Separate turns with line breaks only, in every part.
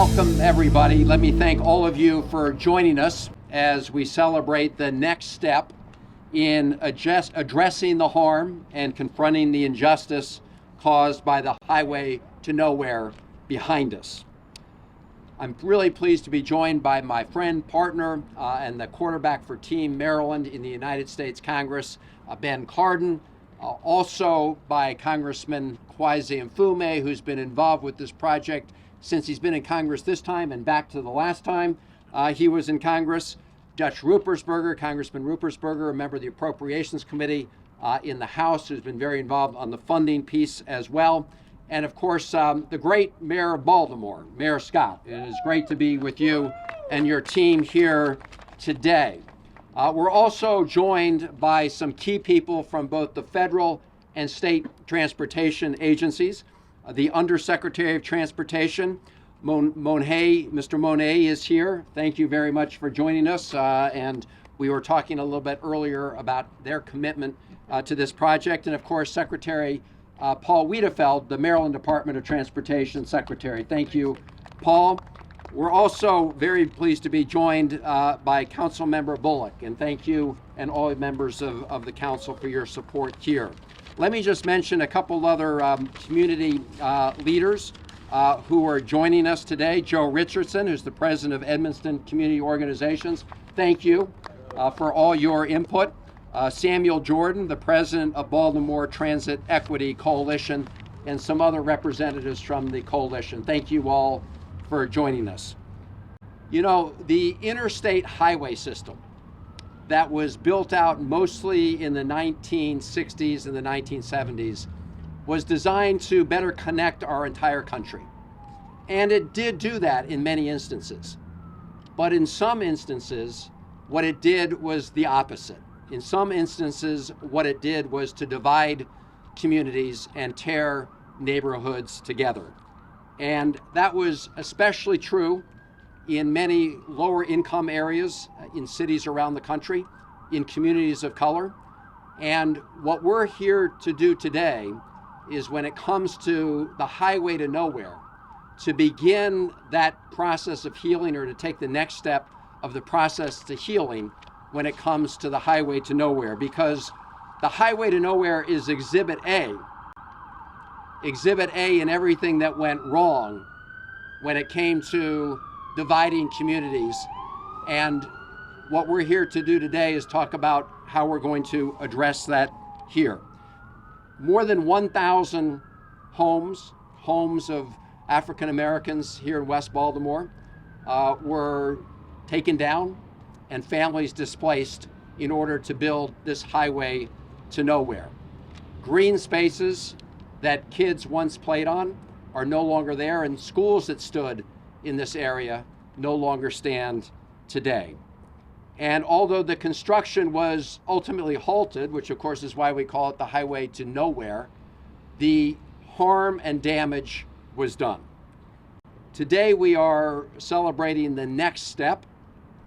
welcome everybody. Let me thank all of you for joining us as we celebrate the next step in addressing the harm and confronting the injustice caused by the highway to nowhere behind us. I'm really pleased to be joined by my friend, partner, and the quarterback for Team Maryland in the United States Congress, Ben Cardin, also by Congressman Kweisi Mfume, who's been involved with this project since he's been in Congress this time and back to the last time he was in Congress. Dutch Ruppersberger, Congressman Ruppersberger, a member of the Appropriations Committee in the House, who's been very involved on the funding piece as well. And of course, the great Mayor of Baltimore, Mayor Scott. It is great to be with you and your team here today. We're also joined by some key people from both the federal and state transportation agencies. The Undersecretary of Transportation, Mr. Monet, is here. Thank you very much for joining us. And we were talking a little bit earlier about their commitment to this project. And of course, Secretary Paul Wiedefeld, the Maryland Department of Transportation Secretary. Thank you, Paul. We're also very pleased to be joined by Councilmember Bullock, and thank you and all members of the council for your support here. Let me just mention a couple other community leaders who are joining us today. Joe Richardson, who's the president of Edmonston Community Organizations. Thank you for all your input. Samuel Jordan, the president of Baltimore Transit Equity Coalition, and some other representatives from the coalition. Thank you all for joining us. You know, the interstate highway system that was built out mostly in the 1960s and the 1970s was designed to better connect our entire country. And it did do that in many instances. But in some instances, what it did was the opposite. In some instances, what it did was to divide communities and tear neighborhoods together. And that was especially true in many lower income areas in cities around the country, in communities of color. And what we're here to do today is, when it comes to the highway to nowhere, to begin that process of healing, or to take the next step of the process to healing when it comes to the highway to nowhere, because the highway to nowhere is Exhibit A. Exhibit A in everything that went wrong when it came to dividing communities. And what we're here to do today is talk about how we're going to address that here. More than 1,000 homes of African Americans here in West Baltimore were taken down and families displaced in order to build this highway to nowhere. Green spaces that kids once played on are no longer there, and schools that stood in this area no longer stand today. And although the construction was ultimately halted, which of course is why we call it the highway to nowhere, the harm and damage was done. Today we are celebrating the next step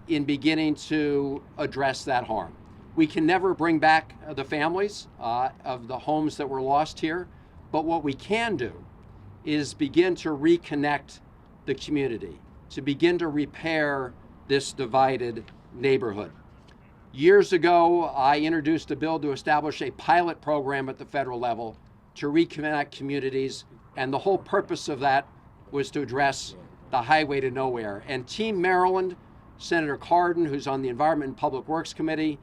in beginning to address that harm. We can never bring back the families of the homes that were lost here, but what we can do is begin to reconnect the community, to begin to repair this divided neighborhood. Years ago, I introduced a bill to establish a pilot program at the federal level to reconnect communities, and the whole purpose of that was to address the highway to nowhere. And Team Maryland, Senator Cardin, who's on the Environment and Public Works Committee,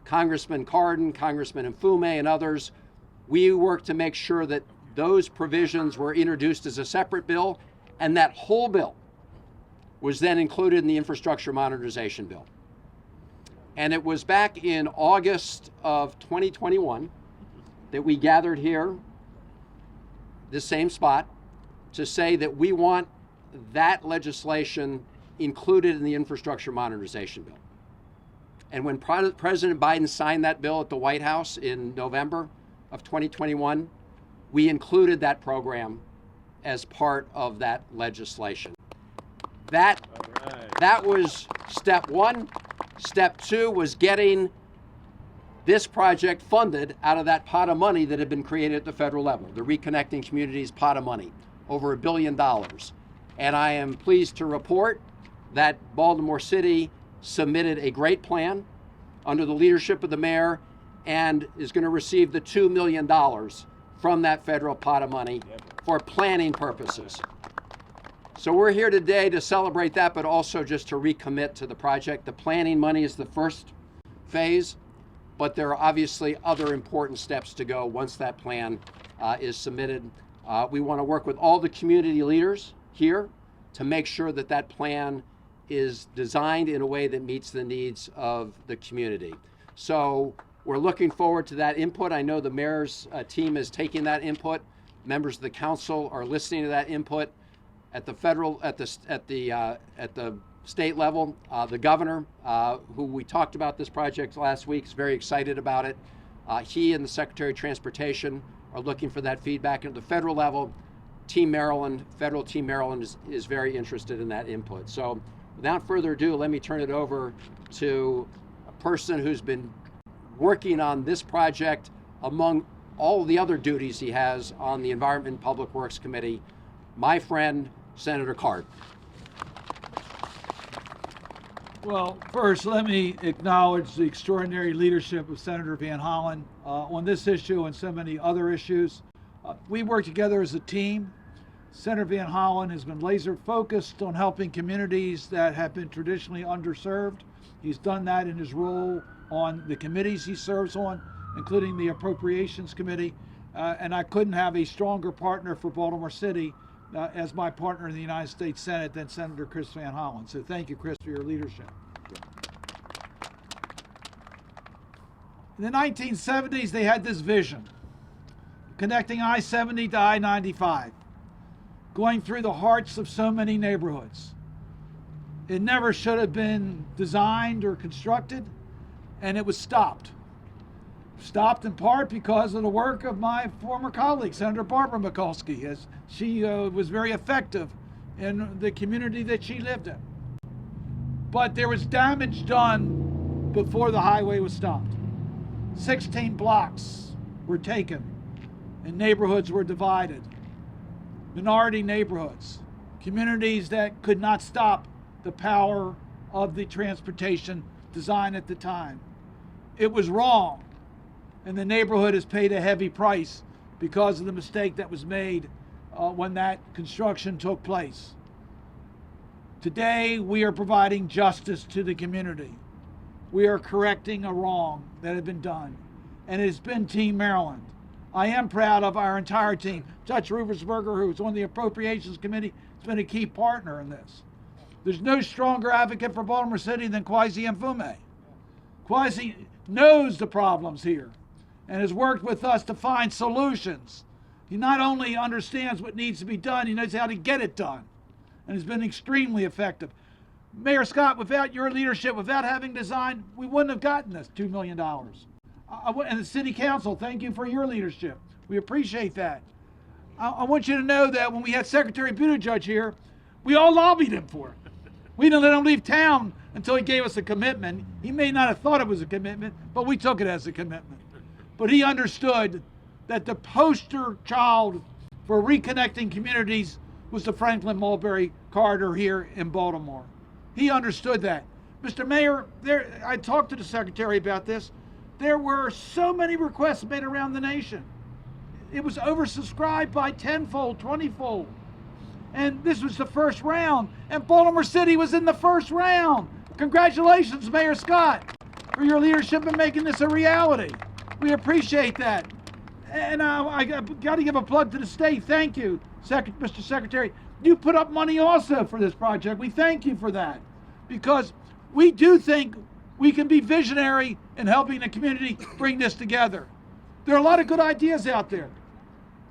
Congressman Cardin, Congressman Mfume, and others, we worked to make sure that those provisions were introduced as a separate bill, and that whole bill was then included in the Infrastructure Modernization Bill. And it was back in August of 2021 that we gathered here, this same spot, to say that we want that legislation included in the Infrastructure Modernization Bill. And when President Biden signed that bill at the White House in November of 2021, we included that program as part of that legislation. That was step one. Step two was getting this project funded out of that pot of money that had been created at the federal level, the Reconnecting Communities pot of money, over $1 billion. And I am pleased to report that Baltimore City submitted a great plan under the leadership of the mayor and is going to receive the $2 million from that federal pot of money for planning purposes. So we're here today to celebrate that, but also just to recommit to the project. The planning money is the first phase, but there are obviously other important steps to go once that plan is submitted. We want to work with all the community leaders here to make sure that that plan is designed in a way that meets the needs of the community. So we're looking forward to that input. I know the mayor's team is taking that input. Members of the council are listening to that input. At the federal, at the state level, the governor, who we talked about this project last week, is very excited about it. He and the Secretary of Transportation are looking for that feedback. At the federal level, Team Maryland, federal Team Maryland is very interested in that input. So without further ado, let me turn it over to a person who's been working on this project among all the other duties he has on the Environment and Public Works Committee, my friend, Senator Card.
Well, first, let me acknowledge the extraordinary leadership of Senator Van Hollen on this issue and so many other issues. We work together as a team. Senator Van Hollen has been laser focused on helping communities that have been traditionally underserved. He's done that in his role on the committees he serves on, including the Appropriations Committee. And I couldn't have a stronger partner for Baltimore City as my partner in the United States Senate than Senator Chris Van Hollen. So thank you, Chris, for your leadership. In the 1970s, they had this vision, connecting I-70 to I-95, going through the hearts of so many neighborhoods. It never should have been designed or constructed, and it was stopped. Stopped in part because of the work of my former colleague, Senator Barbara Mikulski, as she was very effective in the community that she lived in. But there was damage done before the highway was stopped. 16 blocks were taken and neighborhoods were divided. Minority neighborhoods, communities that could not stop the power of the transportation design at the time. It was wrong. And the neighborhood has paid a heavy price because of the mistake that was made when that construction took place. Today, we are providing justice to the community. We are correcting a wrong that had been done, and it has been Team Maryland. I am proud of our entire team. Judge Rubersberger, who's on the Appropriations Committee, has been a key partner in this. There's no stronger advocate for Baltimore City than Kwesi Mfume. Kwesi knows the problems here and has worked with us to find solutions. He not only understands what needs to be done, he knows how to get it done, and has been extremely effective. Mayor Scott, without your leadership, without having designed, we wouldn't have gotten this $2 million. And the City Council, thank you for your leadership. We appreciate that. I want you to know that when we had Secretary Buttigieg here, we all lobbied him for it. We didn't let him leave town until he gave us a commitment. He may not have thought it was a commitment, but we took it as a commitment. But he understood that the poster child for reconnecting communities was the Franklin Mulberry Corridor here in Baltimore. He understood that. Mr. Mayor, I talked to the Secretary about this. There were so many requests made around the nation. It was oversubscribed by 10-fold, 20-fold. And this was the first round, and Baltimore City was in the first round. Congratulations, Mayor Scott, for your leadership in making this a reality. We appreciate that. And I got to give a plug to the state. Thank you, Mr. Secretary. You put up money also for this project. We thank you for that, because we do think we can be visionary in helping the community bring this together. There are a lot of good ideas out there.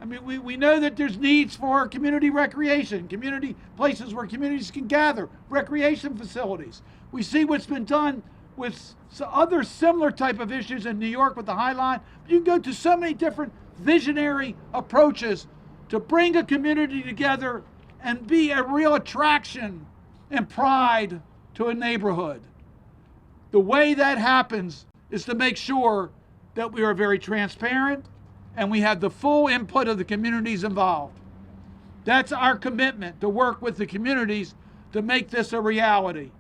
I mean, we know that there's needs for community recreation, community places where communities can gather, recreation facilities. We see what's been done with other similar type of issues in New York with the High Line. You can go to so many different visionary approaches to bring a community together and be a real attraction and pride to a neighborhood. The way that happens is to make sure that we are very transparent and we have the full input of the communities involved. That's our commitment, to work with the communities to make this a reality.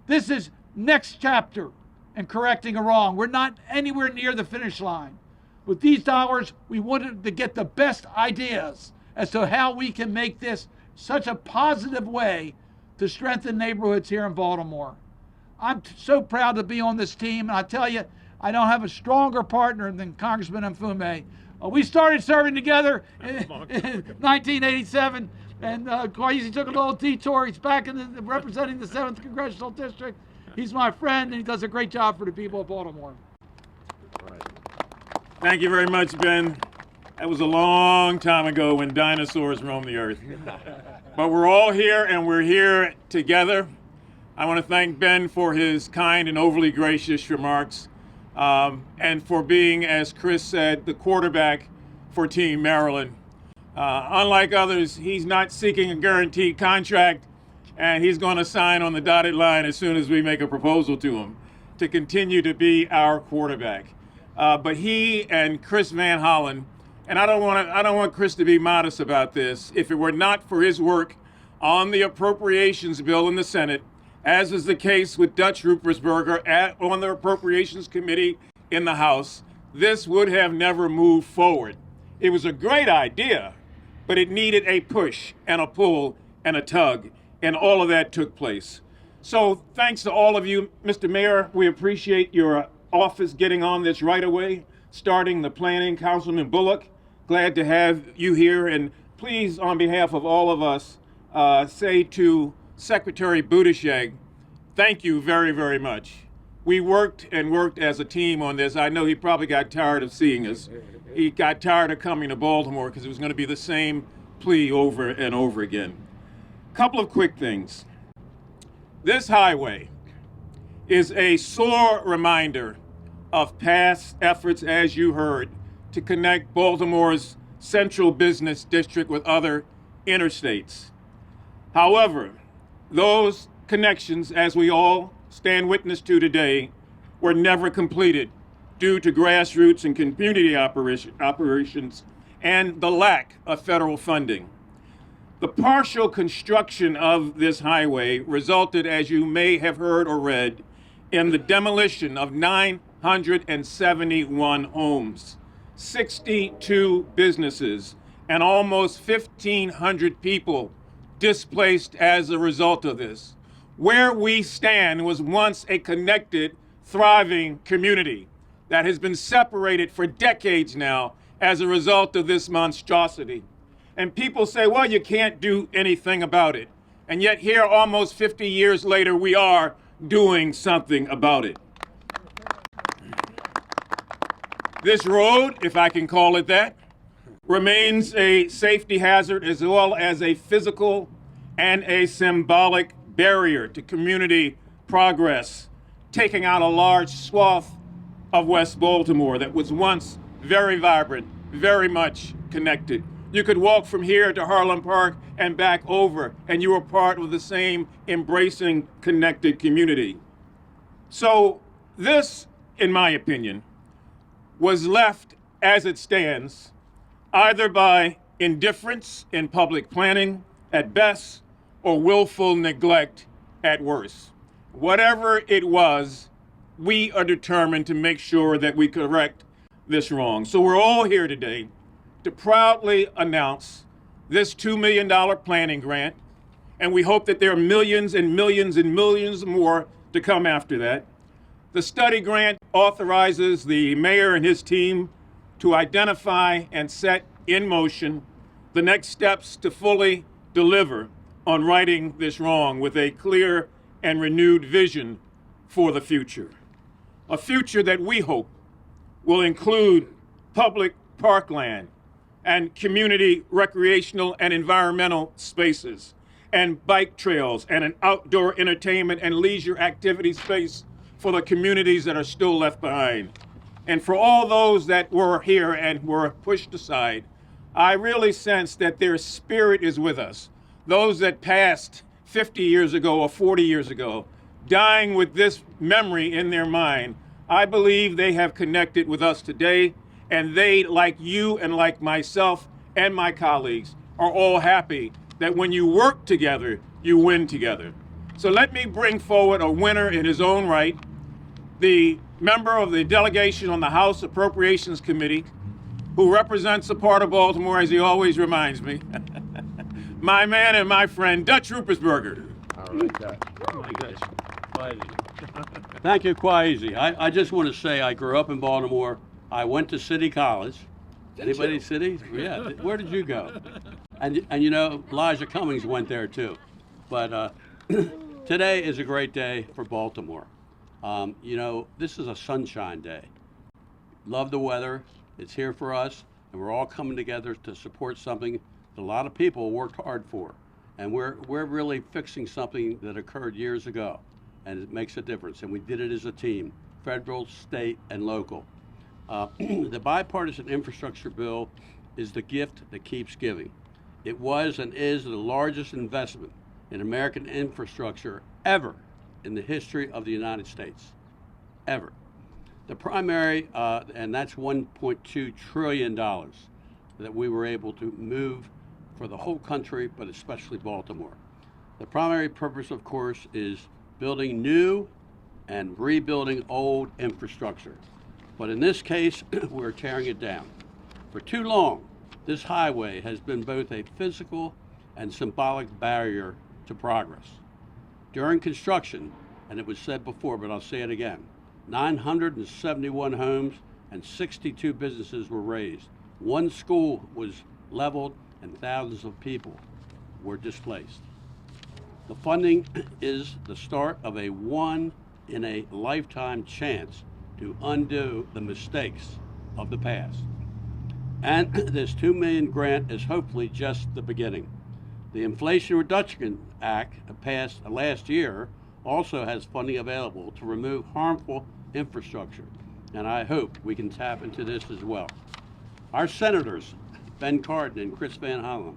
This is next chapter in correcting a wrong. We're not anywhere near the finish line. With these dollars, we wanted to get the best ideas as to how we can make this such a positive way to strengthen neighborhoods here in Baltimore. I'm so proud to be on this team, and I tell you, I don't have a stronger partner than Congressman Mfume. We started serving together in 1987, and Kwesi took a little detour. He's back representing the 7th Congressional District. He's my friend, and he does a great job for the people of Baltimore.
Thank you very much, Ben. That was a long time ago when dinosaurs roamed the earth. But we're all here, and we're here together. I want to thank Ben for his kind and overly gracious remarks, and for being, as Chris said, the quarterback for Team Maryland. Unlike others, he's not seeking a guaranteed contract, and he's going to sign on the dotted line as soon as we make a proposal to him to continue to be our quarterback. But he and Chris Van Hollen, and I don't want Chris to be modest about this. If it were not for his work on the appropriations bill in the Senate, as is the case with Dutch Ruppersberger on the Appropriations Committee in the House, this would have never moved forward. It was a great idea, but it needed a push and a pull and a tug, and all of that took place. So thanks to all of you, Mr. Mayor. We appreciate your office getting on this right away, starting the planning. Councilman Bullock, glad to have you here, and please, on behalf of all of us, say to Secretary Buttigieg, thank you very, very much. We worked and worked as a team on this. I know he probably got tired of seeing us. He got tired of coming to Baltimore because it was going to be the same plea over and over again. Couple of quick things. This highway is a sore reminder of past efforts, as you heard, to connect Baltimore's central business district with other interstates. However, those connections, as we all stand witness to today, were never completed due to grassroots and community operations and the lack of federal funding. The partial construction of this highway resulted, as you may have heard or read, in the demolition of 971 homes, 62 businesses, and almost 1,500 people displaced as a result of this. Where we stand was once a connected, thriving community that has been separated for decades now as a result of this monstrosity. And people say, well, you can't do anything about it. And yet here, almost 50 years later, we are doing something about it. This road, if I can call it that, remains a safety hazard as well as a physical and a symbolic barrier to community progress, taking out a large swath of West Baltimore that was once very vibrant, very much connected. You could walk from here to Harlem Park and back over, and you were part of the same embracing, connected community. So this, in my opinion, was left as it stands, either by indifference in public planning at best, or willful neglect at worst. Whatever it was, we are determined to make sure that we correct this wrong. So we're all here today to proudly announce this $2 million planning grant, and we hope that there are millions and millions and millions more to come after that. The study grant authorizes the mayor and his team to identify and set in motion the next steps to fully deliver on righting this wrong with a clear and renewed vision for the future. A future that we hope will include public parkland and community recreational and environmental spaces, and bike trails, and an outdoor entertainment and leisure activity space for the communities that are still left behind. And for all those that were here and were pushed aside, I really sense that their spirit is with us. Those that passed 50 years ago or 40 years ago, dying with this memory in their mind, I believe they have connected with us today, and they, like you and like myself and my colleagues, are all happy that when you work together, you win together. So let me bring forward a winner in his own right, the member of the delegation on the House Appropriations Committee, who represents a part of Baltimore, as he always reminds me, my man and my friend, Dutch Rupersberger.
All right, Dutch. Oh my gosh. Thank you, Kwaizi. I just want to say I grew up in Baltimore. I went to City College. Anybody City? Yeah. Where did you go? And you know, Elijah Cummings went there too. But today is a great day for Baltimore. You know, this is a sunshine day. Love the weather. It's here for us, and we're all coming together to support something that a lot of people worked hard for. And we're really fixing something that occurred years ago, and it makes a difference. And we did it as a team, federal, state, and local. The bipartisan infrastructure bill is the gift that keeps giving. It was and is the largest investment in American infrastructure ever in the history of the United States, ever. The primary, and that's $1.2 trillion that we were able to move for the whole country, but especially Baltimore. The primary purpose, of course, is building new and rebuilding old infrastructure. But in this case, we're tearing it down. For too long, this highway has been both a physical and symbolic barrier to progress. During construction, and it was said before, but I'll say it again, 971 homes and 62 businesses were razed. One school was leveled and thousands of people were displaced. The funding is the start of a one-in-a-lifetime chance to undo the mistakes of the past. And this $2 million grant is hopefully just the beginning. The Inflation Reduction Act passed last year also has funding available to remove harmful infrastructure, and I hope we can tap into this as well. Our senators, Ben Cardin and Chris Van Hollen,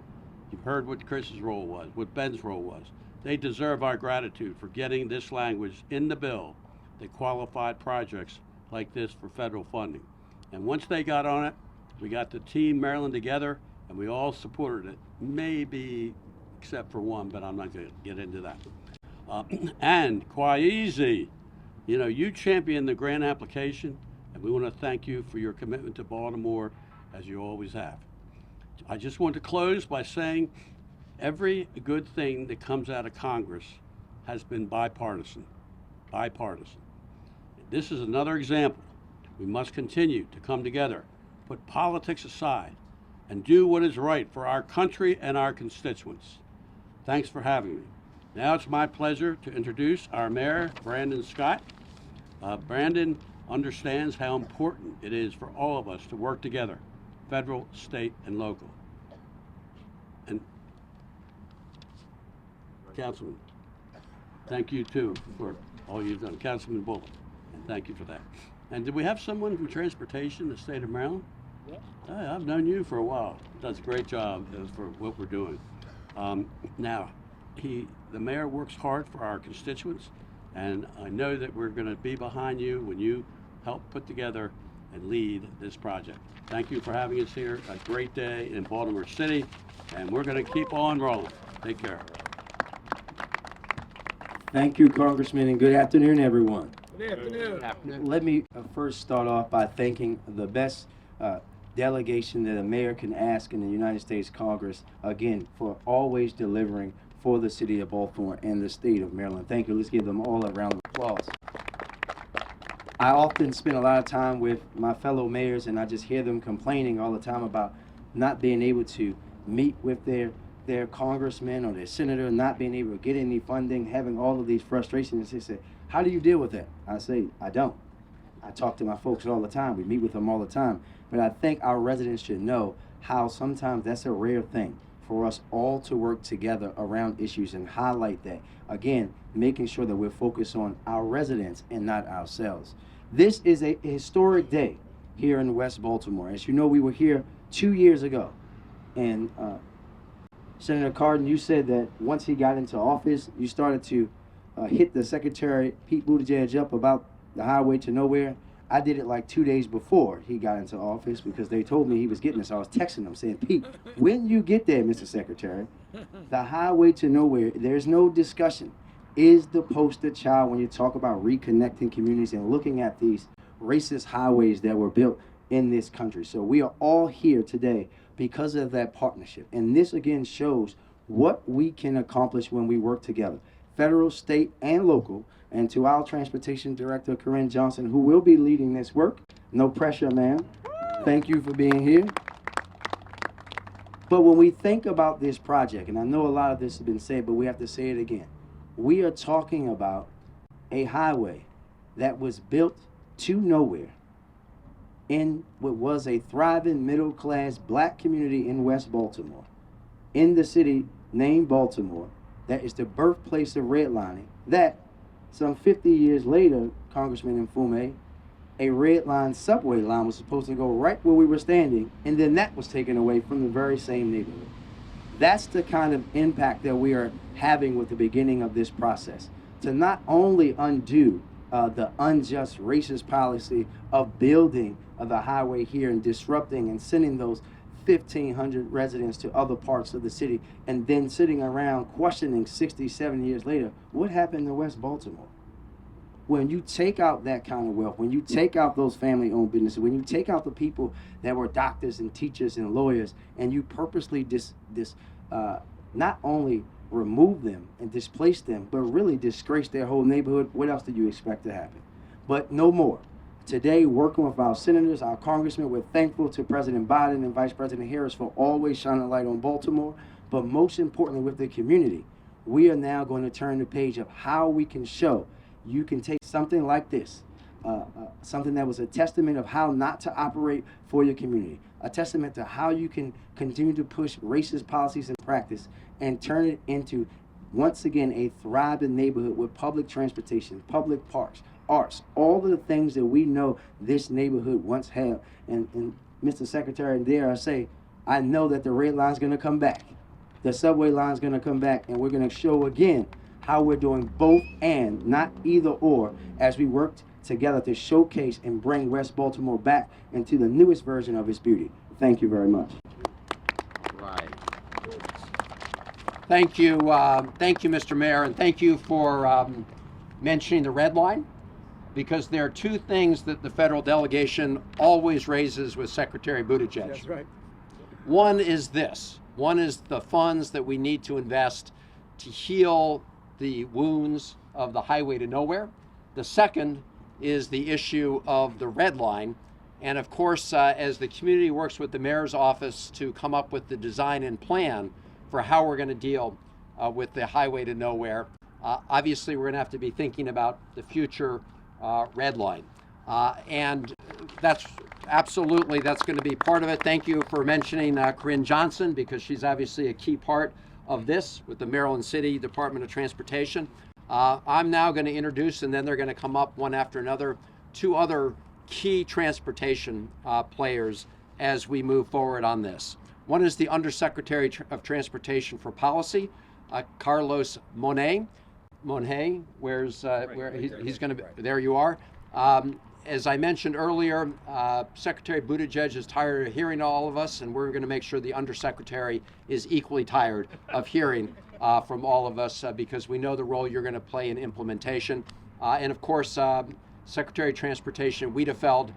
you've heard what Chris's role was, what Ben's role was. They deserve our gratitude for getting this language in the bill that qualified projects like this for federal funding. And once they got on it, we got the team Maryland together, and we all supported it, maybe except for one, but I'm not going to get into that. And Kwaizi, you know, you championed the grant application, and we want to thank you for your commitment to Baltimore, as you always have. I just want to close by saying every good thing that comes out of Congress has been bipartisan. Bipartisan. This is another example. We must continue to come together, put politics aside, and do what is right for our country and our constituents. Thanks for having me. Now it's my pleasure to introduce our mayor, Brandon Scott. Brandon understands how important it is for all of us to work together, federal, state, and local. And Councilman, thank you too for all you've done. Councilman Bullock, and thank you for that. And did we have someone from transportation, the state of Maryland? Yeah. I've known you for a while. Does a great job for what we're doing. Now, the mayor works hard for our constituents, and I know that we're going to be behind you when you help put together and lead this project. Thank you for having us here. A great day in Baltimore City, and we're going to keep on rolling. Take care.
Thank you, Congressman, and good afternoon, everyone.
Good afternoon.
Let me first start off by thanking the best delegation that a mayor can ask in the United States Congress, again, for always delivering for the city of Baltimore and the state of Maryland. Thank you. Let's give them all a round of applause. I often spend a lot of time with my fellow mayors, and I just hear them complaining all the time about not being able to meet with their congressman or their senator, not being able to get any funding, having all of these frustrations. They say, how do you deal with that? I say, I don't. I talk to my folks all the time. We meet with them all the time. But I think our residents should know how sometimes that's a rare thing for us all to work together around issues and highlight that. Again, making sure that we're focused on our residents and not ourselves. This is a historic day here in West Baltimore. As you know, we were here 2 years ago. And Senator Cardin, you said that once he got into office, you started to hit the Secretary Pete Buttigieg up about the highway to nowhere. I did it like 2 days before he got into office because they told me he was getting this. I was texting him saying, Pete, when you get there, Mr. Secretary, the highway to nowhere, there's no discussion, is the poster child when you talk about reconnecting communities and looking at these racist highways that were built in this country. So we are all here today because of that partnership. And this again shows what we can accomplish when we work together, federal, state, and local. And to our Transportation Director, Corinne Johnson, who will be leading this work. No pressure, ma'am. Thank you for being here. But when we think about this project, and I know a lot of this has been said, but we have to say it again. We are talking about a highway that was built to nowhere in what was a thriving middle-class black community in West Baltimore, in the city named Baltimore, that is the birthplace of redlining, that some 50 years later, Congressman Mfume, a red line subway line was supposed to go right where we were standing, and then that was taken away from the very same neighborhood. That's the kind of impact that we are having with the beginning of this process, to not only undo the unjust racist policy of building the highway here and disrupting and sending those 1,500 residents to other parts of the city, and then sitting around questioning 67 years later, what happened to West Baltimore? When you take out that kind of wealth, when you take out those family-owned businesses, when you take out the people that were doctors and teachers and lawyers, and you purposely not only remove them and displace them, but really disgrace their whole neighborhood, what else do you expect to happen? But no more. Today, working with our senators, our congressmen, we're thankful to President Biden and Vice President Harris for always shining a light on Baltimore, but most importantly with the community. We are now going to turn the page of how we can show you can take something like this, something that was a testament of how not to operate for your community, a testament to how you can continue to push racist policies and practice and turn it into, once again, a thriving neighborhood with public transportation, public parks, arts, all of the things that we know this neighborhood once had. And Mr. Secretary, dare I say, I know that the red line's going to come back. The subway line's going to come back, and we're going to show again how we're doing both and, not either or, as we work together to showcase and bring West Baltimore back into the newest version of its beauty. Thank you very much.
Right. Thank you, Mr. Mayor, and thank you for mentioning the red line, because there are two things that the federal delegation always raises with Secretary Buttigieg.
That's right.
One is this. One is the funds that we need to invest to heal the wounds of the highway to nowhere. The second is the issue of the red line. And of course, as the community works with the mayor's office to come up with the design and plan for how we're going to deal with the highway to nowhere, obviously we're going to have to be thinking about the future red line. And that's going to be part of it. Thank you for mentioning Corinne Johnson, because she's obviously a key part of this with the Maryland City Department of Transportation. I'm now going to introduce, and then they're going to come up one after another, two other key transportation players as we move forward on this. One is the Undersecretary of Transportation for Policy, Carlos Monet. Monet, where's where he's going to be? There you are. As I mentioned earlier, Secretary Buttigieg is tired of hearing all of us, and we're going to make sure the Undersecretary is equally tired of hearing from all of us, because we know the role you're going to play in implementation. And of course, Secretary of Transportation Wiedefeld,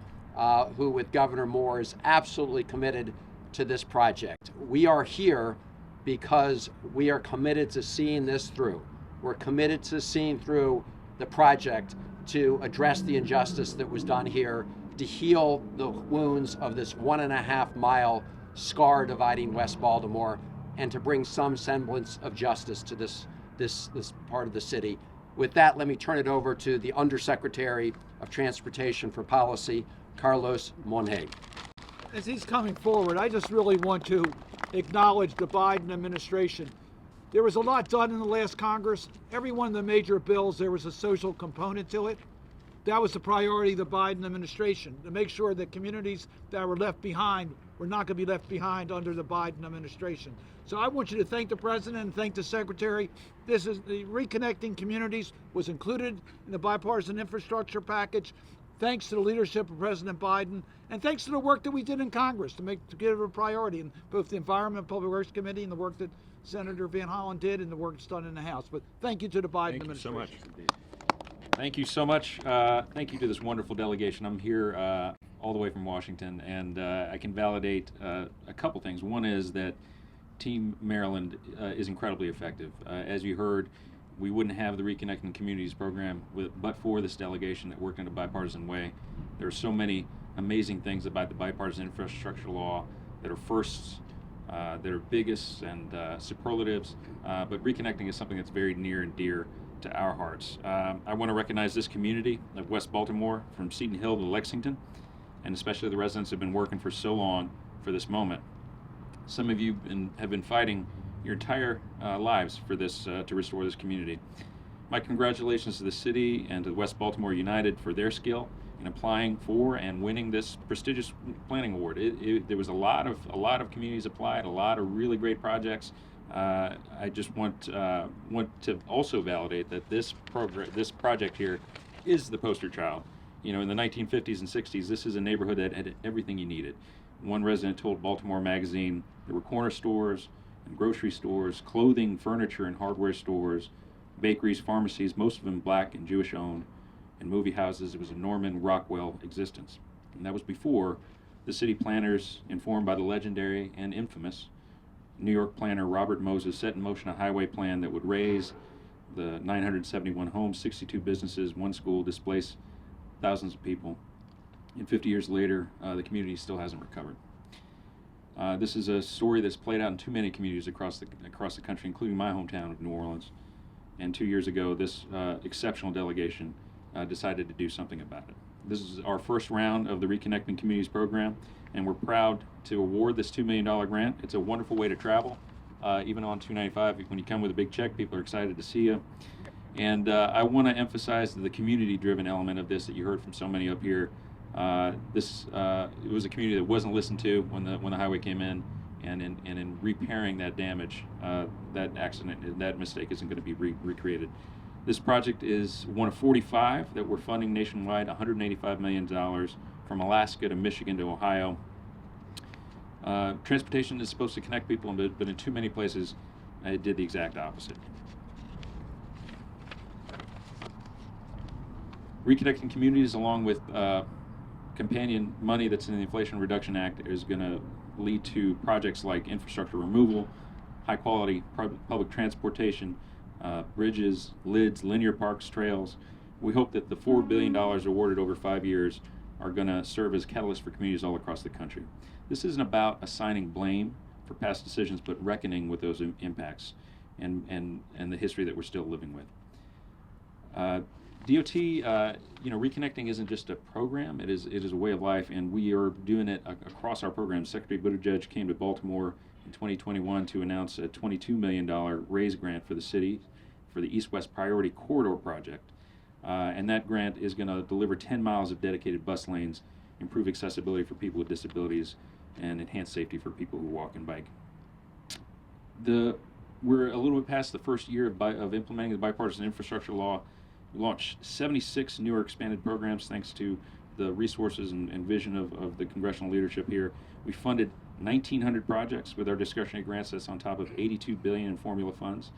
who with Governor Moore is absolutely committed to this project. We are here because we are committed to seeing this through. We're committed to seeing through the project to address the injustice that was done here, to heal the wounds of this 1.5 mile scar dividing West Baltimore, and to bring some semblance of justice to this part of the city. With that, let me turn it over to the Undersecretary of Transportation for Policy, Carlos Monet.
As he's coming forward, I just really want to acknowledge the Biden administration. There was a lot done in the last Congress. Every one of the major bills, there was a social component to it. That was the priority of the Biden administration, to make sure that communities that were left behind were not going to be left behind under the Biden administration. So I want you to thank the President and thank the Secretary. This is the Reconnecting Communities was included in the bipartisan infrastructure package. thanks to the leadership of President Biden, and thanks to the work that we did in Congress to give it a priority in both the Environment and Public Works Committee and the work that Senator Van Hollen did and the work that's done in the House. But thank you to the Biden
Thank you so
administration.
much. Thank you so much. Thank you to this wonderful delegation. I'm here all the way from Washington, and I can validate a couple things. One is that Team Maryland is incredibly effective. As you heard, we wouldn't have the Reconnecting Communities program but for this delegation that worked in a bipartisan way. There are so many amazing things about the bipartisan infrastructure law that are firsts, that are biggest and superlatives, but reconnecting is something that's very near and dear to our hearts. I want to recognize this community of West Baltimore, from Seton Hill to Lexington, and especially the residents who have been working for so long for this moment. Some of you have been fighting your entire lives for this, to restore this community. My congratulations to the city and to West Baltimore United for their skill in applying for and winning this prestigious planning award. There was a lot of communities applied, a lot of really great projects. I just want to also validate that this project here is the poster child. You know, in the 1950s and 60s, this is a neighborhood that had everything you needed. One resident told Baltimore Magazine there were corner stores and grocery stores, clothing, furniture, and hardware stores, bakeries, pharmacies, most of them black and Jewish owned, and movie houses. It was a Norman Rockwell existence. And that was before the city planners, informed by the legendary and infamous New York planner Robert Moses, set in motion a highway plan that would raise the 971 homes, 62 businesses, one school, displace thousands of people. And 50 years later, the community still hasn't recovered. This is a story that's played out in too many communities across the country, including my hometown of New Orleans. And 2 years ago, this exceptional delegation decided to do something about it. This is our first round of the Reconnecting Communities program, and we're proud to award this $2 million grant. It's a wonderful way to travel. Even on 295, when you come with a big check, people are excited to see you. And I want to emphasize the community-driven element of this that you heard from so many up here. It was a community that wasn't listened to when the highway came in, and in repairing that damage, that accident, that mistake isn't going to be recreated. This project is one of 45 that we're funding nationwide, $185 million from Alaska to Michigan to Ohio. Transportation is supposed to connect people, but in too many places, it did the exact opposite. Reconnecting Communities, along with companion money that's in the Inflation Reduction Act, is going to lead to projects like infrastructure removal, high quality public transportation, bridges, lids, linear parks, trails. We hope that the $4 billion awarded over 5 years are going to serve as catalysts for communities all across the country. This isn't about assigning blame for past decisions, but reckoning with those impacts and the history that we're still living with. DOT, Reconnecting isn't just a program, it is a way of life, and we are doing it across our programs. Secretary Buttigieg came to Baltimore in 2021 to announce a $22 million raise grant for the city for the East-West Priority Corridor project. And that grant is going to deliver 10 miles of dedicated bus lanes, improve accessibility for people with disabilities, and enhance safety for people who walk and bike. We're a little bit past the first year of implementing the bipartisan infrastructure law. We launched 76 newer expanded programs thanks to the resources and vision of the congressional leadership here. We funded 1,900 projects with our discretionary grants. That's on top of $82 billion in formula funds.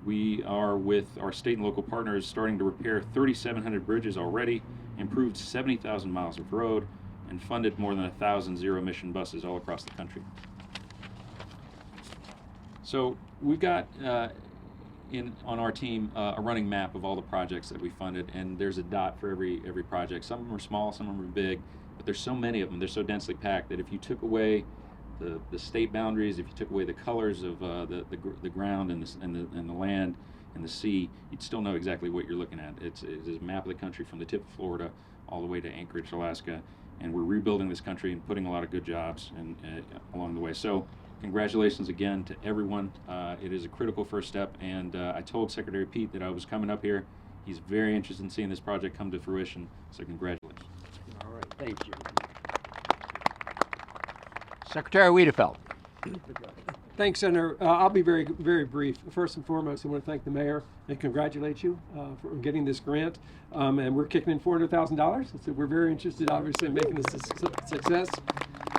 We are, with our state and local partners, starting to repair 3,700 bridges already, improved 70,000 miles of road, and funded more than 1,000 zero-emission buses all across the country. So we've got on our team a running map of all the projects that we funded, and there's a dot for every project. Some of them are small, some of them are big, but there's so many of them, they're so densely packed that if you took away the state boundaries, if you took away the colors of the ground and the land and the sea, you'd still know exactly what you're looking at. It's a map of the country from the tip of Florida all the way to Anchorage, Alaska, and we're rebuilding this country and putting a lot of good jobs along the way. So congratulations again to everyone. It is a critical first step, and I told Secretary Pete that I was coming up here. He's very interested in seeing this project come to fruition, so congratulations.
All right, thank you. Secretary Wiedefeld.
Thanks, Senator. I'll be very, very brief. First and foremost, I want to thank the mayor and congratulate you for getting this grant. And we're kicking in $400,000. So we're very interested, obviously, in making this a success.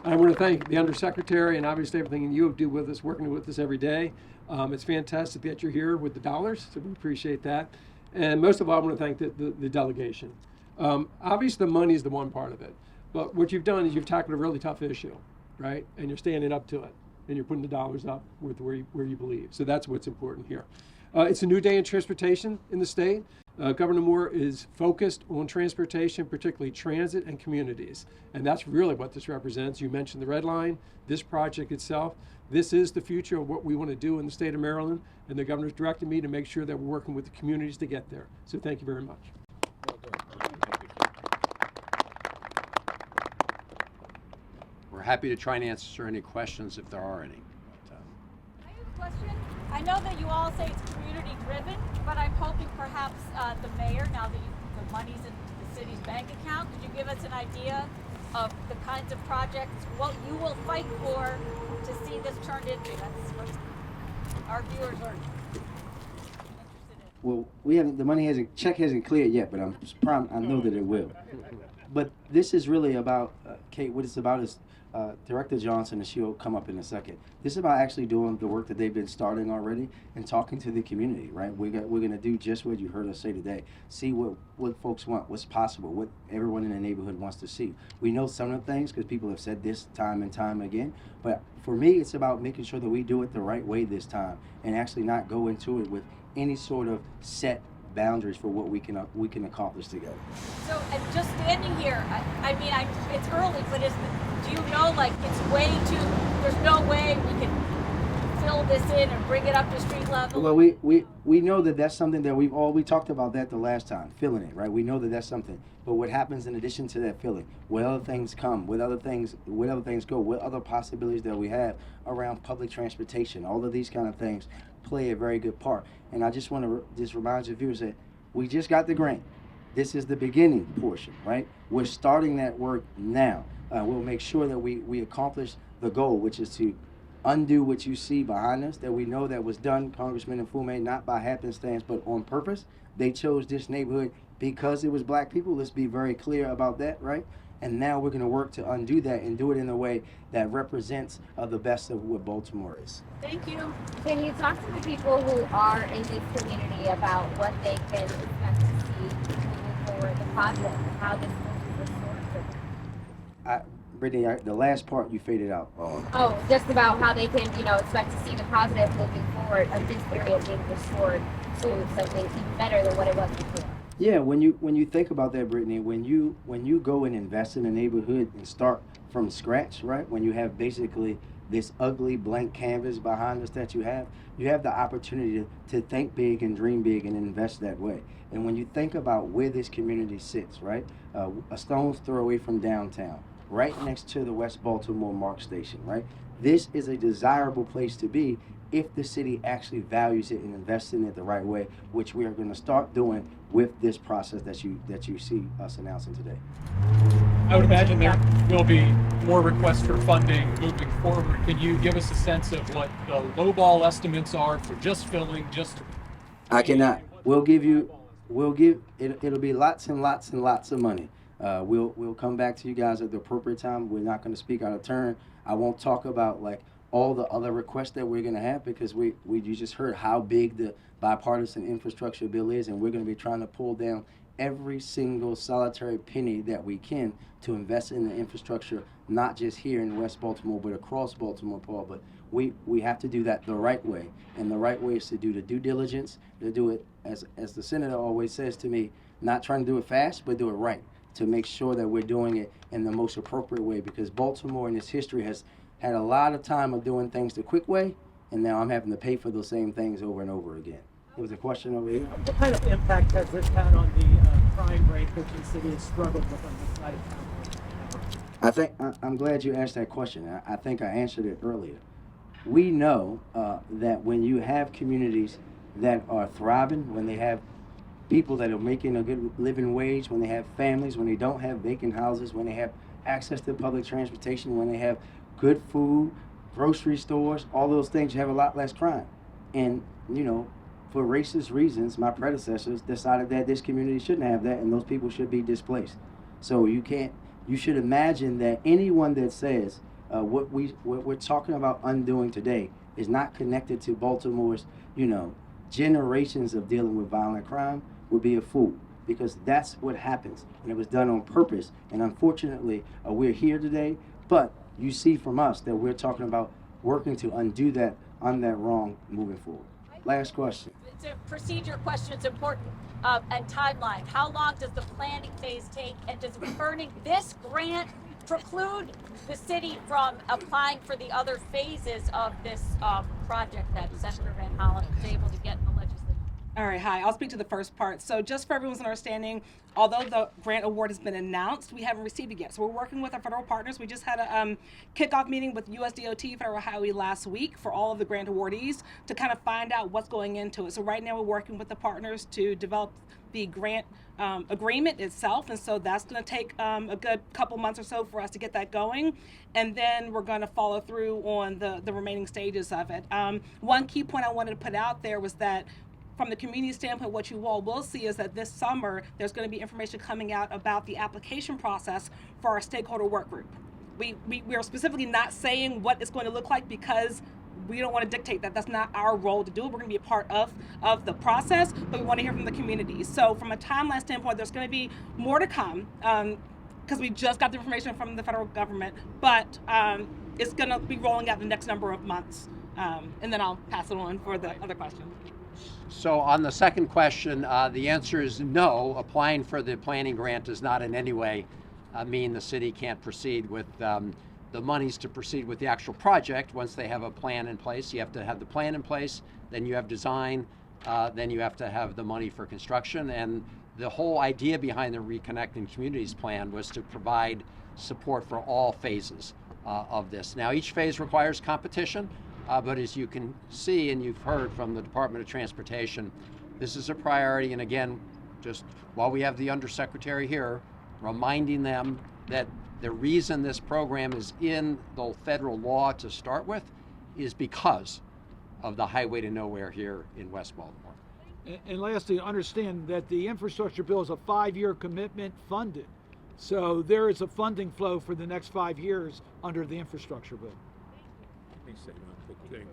I want to thank the undersecretary and obviously everything you do with us, working with us every day. It's fantastic that you're here with the dollars, so we appreciate that. And most of all, I want to thank the delegation. Obviously, the money is the one part of it. But what you've done is you've tackled a really tough issue, right? And you're standing up to it. And you're putting the dollars up with where you believe. So that's what's important here. It's a new day in transportation in the state. Governor Moore is focused on transportation, particularly transit and communities. And that's really what this represents. You mentioned the Red Line, this project itself. This is the future of what we want to do in the state of Maryland. And the governor's directed me to make sure that we're working with the communities to get there. So thank you very much.
We're happy to try and answer any questions if there are any.
I have a question. I know that you all say it's community driven, but I'm hoping perhaps the mayor, now that the money's in the city's bank account, could you give us an idea of the kinds of projects, what you will fight for to see this turned into? That's what our viewers are interested in.
Well, the money check hasn't cleared yet, but I know that it will. But this is really about, Kate, what it's about is Director Johnson, and she'll come up in a second. This is about actually doing the work that they've been starting already and talking to the community, right? We're going to do just what you heard us say today. See what folks want, what's possible, what everyone in the neighborhood wants to see. We know some of the things because people have said this time and time again, but for me, it's about making sure that we do it the right way this time and actually not go into it with any sort of set boundaries for what we can accomplish together.
So, and just standing here, I mean, it's early, but do you know, like, it's way too, there's no way we can fill this in and bring it up to street level?
Well, we know that that's something that we talked about that the last time, filling it, right? We know that that's something. But what happens in addition to that filling? What other things come? What other things go? What other possibilities that we have around public transportation? All of these kind of things play a very good part. And I just want to just remind your viewers that we just got the grant. This is the beginning portion, right? We're starting that work now. We'll make sure that we accomplish the goal, which is to undo what you see behind us, that we know that was done, Congressman Mfume, not by happenstance, but on purpose. They chose this neighborhood because it was black people. Let's be very clear about that, right? And now we're going to work to undo that and do it in a way that represents the best of what Baltimore is.
Thank you.
Can you talk to the people who are in this community about what they can expect to see moving forward, the positive, and how this will be restored for them?
Brittany, the last part you faded out.
Oh, just about how they can, expect to see the positive moving forward of this area being restored to something even better than what it was before.
Yeah, when you think about that, Brittany, when you go and invest in a neighborhood and start from scratch, right? When you have basically this ugly blank canvas behind us that you have the opportunity to think big and dream big and invest that way. And when you think about where this community sits, right? A stone's throw away from downtown, right next to the West Baltimore MARC station, right? This is a desirable place to be if the city actually values it and invests in it the right way, which we are going to start doing with this process that you see us announcing today.
I would imagine there will be more requests for funding moving forward. Can you give us a sense of what the lowball estimates are for just filling,
I cannot. It'll be lots and lots and lots of money. We'll come back to you guys at the appropriate time. We're not going to speak out of turn. I won't talk about all the other requests that we're going to have because you just heard how big the bipartisan infrastructure bill is, and we're going to be trying to pull down every single solitary penny that we can to invest in the infrastructure, not just here in West Baltimore, but across Baltimore, Paul. But we have to do that the right way, and the right way is to do the due diligence, to do it, as the senator always says to me, not trying to do it fast, but do it right, to make sure that we're doing it in the most appropriate way, because Baltimore in its history has had a lot of time of doing things the quick way, and now I'm having to pay for those same things over and over again. There was a question over here.
What kind of impact has this had on the crime rate which the city has struggled with on this side of town?
I'm glad you asked that question. I think I answered it earlier. We know that when you have communities that are thriving, when they have people that are making a good living wage, when they have families, when they don't have vacant houses, when they have access to public transportation, when they have good food, grocery stores, all those things, you have a lot less crime. And, you know, for racist reasons, my predecessors decided that this community shouldn't have that and those people should be displaced. So you should imagine that anyone that says what we're talking about undoing today is not connected to Baltimore's, you know, generations of dealing with violent crime would be a fool, because that's what happens, and it was done on purpose. And unfortunately, we're here today, but you see from us that we're talking about working to undo that wrong moving forward. Last question.
It's a procedure question. It's important. And timeline. How long does the planning phase take? And does earning this grant preclude the city from applying for the other phases of this project that Senator Van Hollen was able to get in the legislature?
All right, hi. I'll speak to the first part. So just for everyone's understanding, although the grant award has been announced, we haven't received it yet. So we're working with our federal partners. We just had a kickoff meeting with USDOT Federal Highway last week for all of the grant awardees to kind of find out what's going into it. So right now we're working with the partners to develop the grant agreement itself, and so that's going to take a good couple months or so for us to get that going, and then we're going to follow through on the remaining stages of it. One key point I wanted to put out there was that from the community standpoint, what you all will see is that this summer there's going to be information coming out about the application process for our stakeholder work group. We are specifically not saying what it's going to look like because we don't want to dictate that. That's not our role to do. We're going to be a part of the process, but we want to hear from the community. So from a timeline standpoint, there's going to be more to come because we just got the information from the federal government, but it's going to be rolling out the next number of months. And then I'll pass it on for the other question.
So on the second question, the answer is no. Applying for the planning grant does not in any way mean the city can't proceed with the monies to proceed with the actual project. Once they have a plan in place, you have to have the plan in place, then you have design, then you have to have the money for construction. And the whole idea behind the Reconnecting Communities plan was to provide support for all phases of this. Now, each phase requires competition. But as you can see, and you've heard from the Department of Transportation, this is a priority. And again, just while we have the Undersecretary here, reminding them that the reason this program is in the federal law to start with is because of the highway to nowhere here in West Baltimore.
And lastly, understand that the infrastructure bill is a 5-year commitment funded. So there is a funding flow for the next 5 years under the infrastructure bill.
Let me say one quick thing.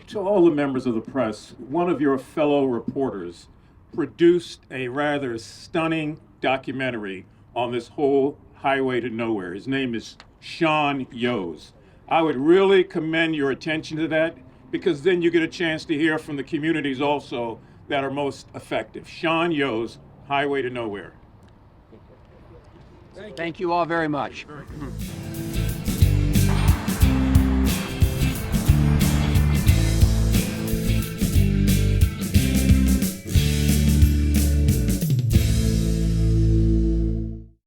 To all the members of the press, one of your fellow reporters produced a rather stunning documentary on this whole highway to nowhere. His name is Sean Yos. I would really commend your attention to that, because then you get a chance to hear from the communities also that are most effective. Sean Yos, Highway to Nowhere.
Thank you all very much.